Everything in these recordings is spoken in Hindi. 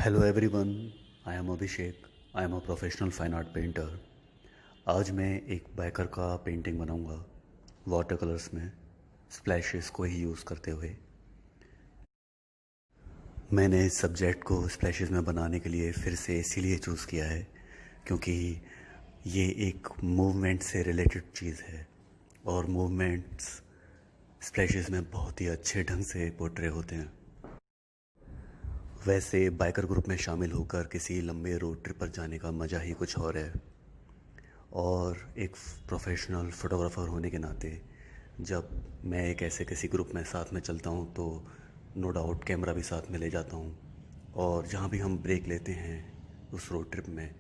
Hello everyone, I am Abhishek. I am a professional fine art painter. आज मैं एक बाइकर का पेंटिंग बनाऊंगा वाटर कलर्स में, स्प्लैशेस को ही यूज़ करते हुए। मैंने इस सब्जेक्ट को स्प्लैशेस में बनाने के लिए फिर से इसीलिए चूज़ किया है क्योंकि ये एक मूवमेंट से रिलेटेड चीज़ है और मूवमेंट्स स्प्लैशेस में बहुत ही अच्छे ढंग से पोर्ट्रे होते हैं। वैसे बाइकर ग्रुप में शामिल होकर किसी लंबे रोड ट्रिप पर जाने का मज़ा ही कुछ और है, और एक प्रोफेशनल फ़ोटोग्राफ़र होने के नाते जब मैं एक ऐसे किसी ग्रुप में साथ में चलता हूँ तो नो डाउट कैमरा भी साथ में ले जाता हूँ। और जहाँ भी हम ब्रेक लेते हैं उस रोड ट्रिप में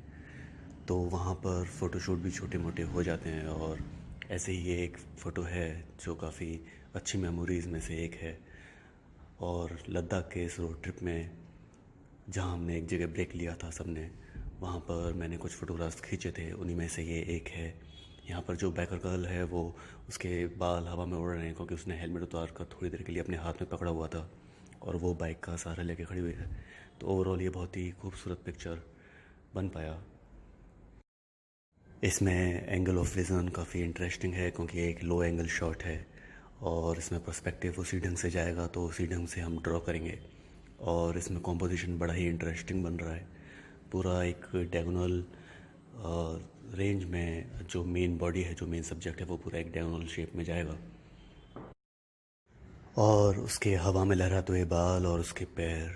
तो वहाँ पर फ़ोटोशूट भी छोटे मोटे हो जाते हैं। और ऐसे ही ये एक फ़ोटो है जो काफ़ी अच्छी मेमोरीज़ में से एक है। और लद्दाख के इस रोड ट्रिप में जहाँ हमने एक जगह ब्रेक लिया था सबने, वहाँ पर मैंने कुछ फ़ोटोग्राफ्स खींचे थे। उन्हीं में से ये एक है। यहाँ पर जो बाइकर गर्ल है वो उसके बाल हवा में उड़ रहे हैं क्योंकि उसने हेलमेट उतार कर थोड़ी देर के लिए अपने हाथ में पकड़ा हुआ था और वो बाइक का सहारा लेके खड़ी हुई है। तो ओवरऑल ये बहुत ही खूबसूरत पिक्चर बन पाया। इसमें एंगल ऑफ विज़न काफ़ी इंटरेस्टिंग है क्योंकि एक लो एंगल शॉट है और इसमें पर्सपेक्टिव उसी ढंग से जाएगा तो उसी ढंग से हम ड्रॉ करेंगे। और इसमें कॉम्पोजिशन बड़ा ही इंटरेस्टिंग बन रहा है। पूरा एक डायगोनल रेंज में जो मेन बॉडी है, जो मेन सब्जेक्ट है, वो पूरा एक डायगोनल शेप में जाएगा और उसके हवा में लहराते हुए बाल और उसके पैर,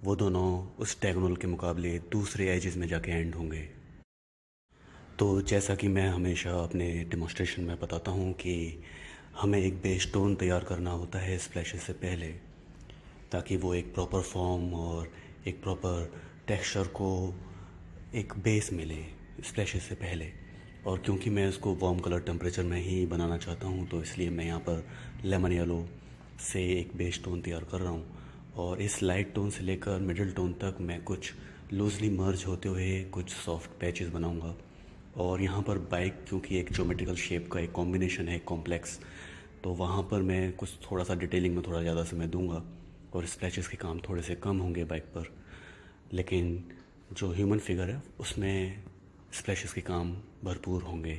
वो दोनों उस डायगोनल के मुकाबले दूसरे एजेस में जाके एंड होंगे। तो जैसा कि मैं हमेशा अपने डेमोस्ट्रेशन में बताता हूँ कि हमें एक बेस टोन तैयार करना होता है स्प्लैशेस से पहले, ताकि वो एक प्रॉपर फॉर्म और एक प्रॉपर टेक्सचर को एक बेस मिले स्प्लैशेस से पहले। और क्योंकि मैं इसको वार्म कलर टेम्परेचर में ही बनाना चाहता हूँ तो इसलिए मैं यहाँ पर लेमन येलो से एक बेस टोन तैयार कर रहा हूँ। और इस लाइट टोन से लेकर मिडिल टोन तक मैं कुछ लूजली मर्ज होते हुए कुछ सॉफ्ट पैचेस बनाऊँगा। और यहाँ पर बाइक क्योंकि एक ज्योमेट्रिकल शेप का एक कॉम्बिनेशन है कॉम्प्लेक्स, तो वहाँ पर मैं कुछ थोड़ा सा डिटेलिंग में थोड़ा ज़्यादा समय दूंगा और स्प्लैचेस के काम थोड़े से कम होंगे बाइक पर। लेकिन जो ह्यूमन फिगर है उसमें स्प्लैशेस के काम भरपूर होंगे।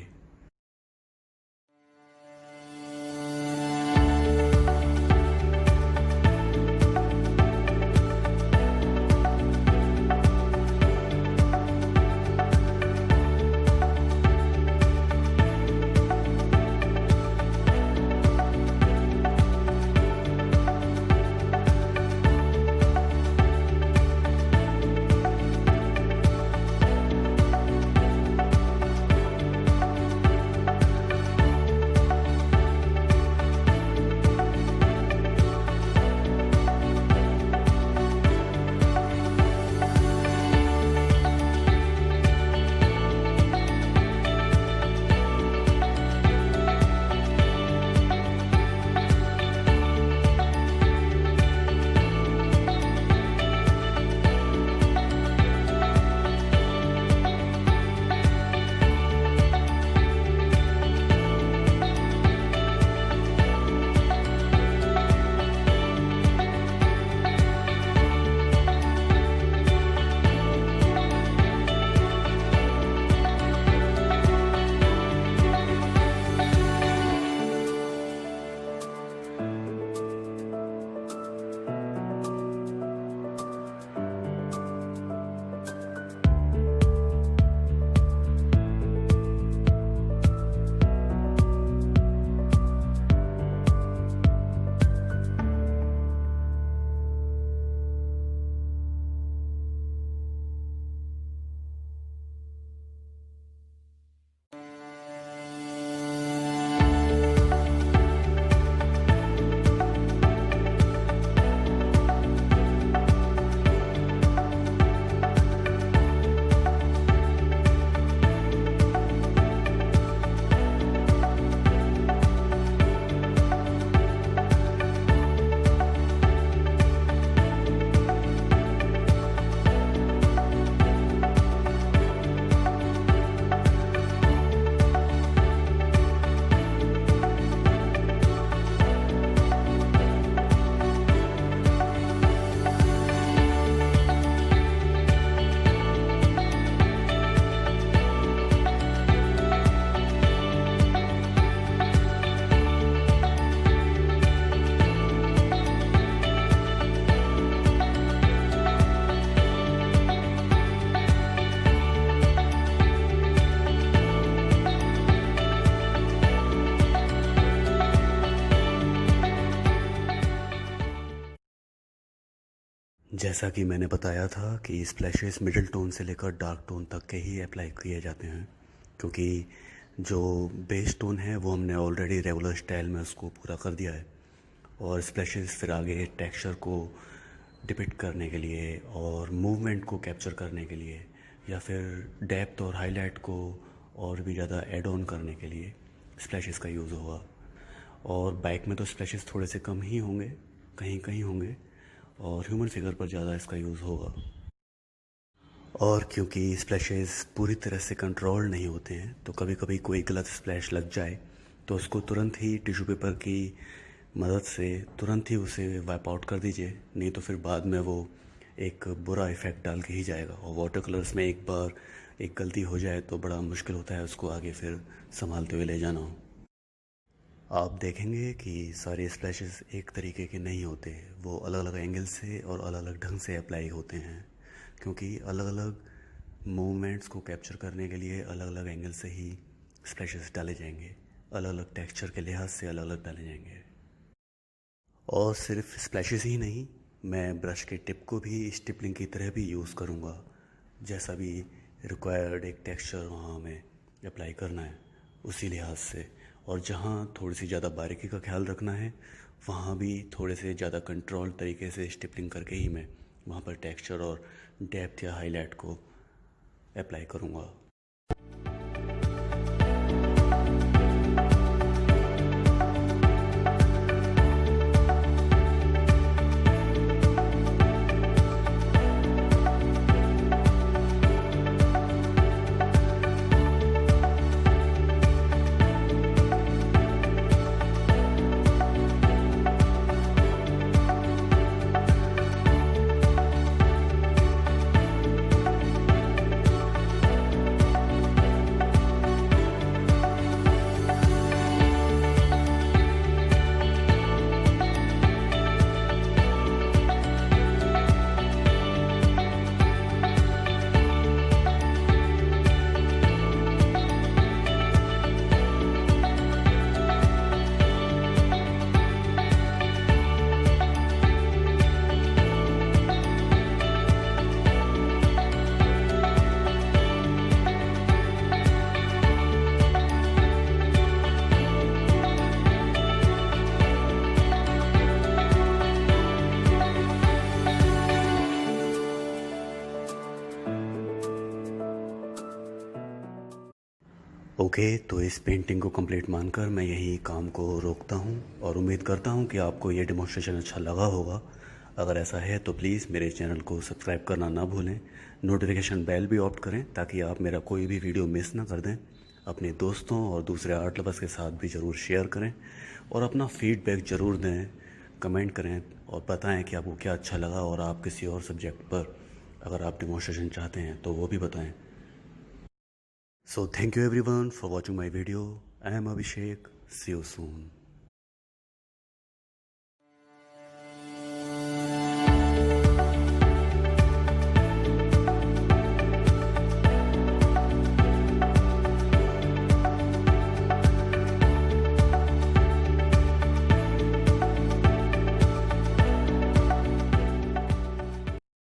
जैसा कि मैंने बताया था कि स्प्लैशेस मिडिल टोन से लेकर डार्क टोन तक के ही अप्लाई किए जाते हैं, क्योंकि जो बेस टोन है वो हमने ऑलरेडी रेगुलर स्टाइल में उसको पूरा कर दिया है, और स्प्लैशेस फिर आगे टेक्सचर को डिपिक्ट करने के लिए और मूवमेंट को कैप्चर करने के लिए या फिर डेप्थ और हाईलाइट को और भी ज़्यादा ऐड ऑन करने के लिए स्प्लैशेस का यूज़ होगा। और बाइक में तो स्प्लैशेस थोड़े से कम ही होंगे, कहीं कहीं होंगे, और ह्यूमन फिगर पर ज़्यादा इसका यूज़ होगा। और क्योंकि स्प्लैशेस पूरी तरह से कंट्रोल नहीं होते हैं, तो कभी कभी कोई गलत स्प्लैश लग जाए तो उसको तुरंत ही टिश्यू पेपर की मदद से तुरंत ही उसे वाइप आउट कर दीजिए, नहीं तो फिर बाद में वो एक बुरा इफ़ेक्ट डाल के ही जाएगा। और वाटर कलर्स में एक बार एक गलती हो जाए तो बड़ा मुश्किल होता है उसको आगे फिर संभालते हुए ले जाना हो। आप देखेंगे कि सारे स्प्लैशेस एक तरीके के नहीं होते, वो अलग अलग एंगल से और अलग अलग ढंग से अप्लाई होते हैं, क्योंकि अलग अलग मूवमेंट्स को कैप्चर करने के लिए अलग अलग एंगल से ही स्प्लैशेस डाले जाएंगे, अलग अलग टेक्सचर के लिहाज से अलग अलग डाले जाएंगे। और सिर्फ स्प्लैशेस ही नहीं, मैं ब्रश के टिप को भी स्टिपलिंग की तरह भी यूज़ करूँगा, जैसा भी रिक्वायर्ड एक टेक्सचर वहाँ हमें अप्लाई करना है उसी लिहाज से। और जहाँ थोड़ी सी ज़्यादा बारीकी का ख्याल रखना है वहाँ भी थोड़े से ज़्यादा कंट्रोल तरीके से स्टिपलिंग करके ही मैं वहाँ पर टेक्सचर और डेप्थ या हाईलाइट को अप्लाई करूँगा। ओके, तो इस पेंटिंग को कंप्लीट मानकर मैं यही काम को रोकता हूँ और उम्मीद करता हूँ कि आपको ये डेमोन्स्ट्रेशन अच्छा लगा होगा। अगर ऐसा है तो प्लीज़ मेरे चैनल को सब्सक्राइब करना ना भूलें, नोटिफिकेशन बेल भी ऑप्ट करें ताकि आप मेरा कोई भी वीडियो मिस ना कर दें। अपने दोस्तों और दूसरे आर्ट लवर्स के साथ भी ज़रूर शेयर करें और अपना फीडबैक ज़रूर दें, कमेंट करें और बताएं कि आपको क्या अच्छा लगा, और आप किसी और सब्जेक्ट पर अगर आप डेमोन्स्ट्रेशन चाहते हैं तो वो भी बताएं। So thank you everyone for watching my video. I am Abhishek. See you soon.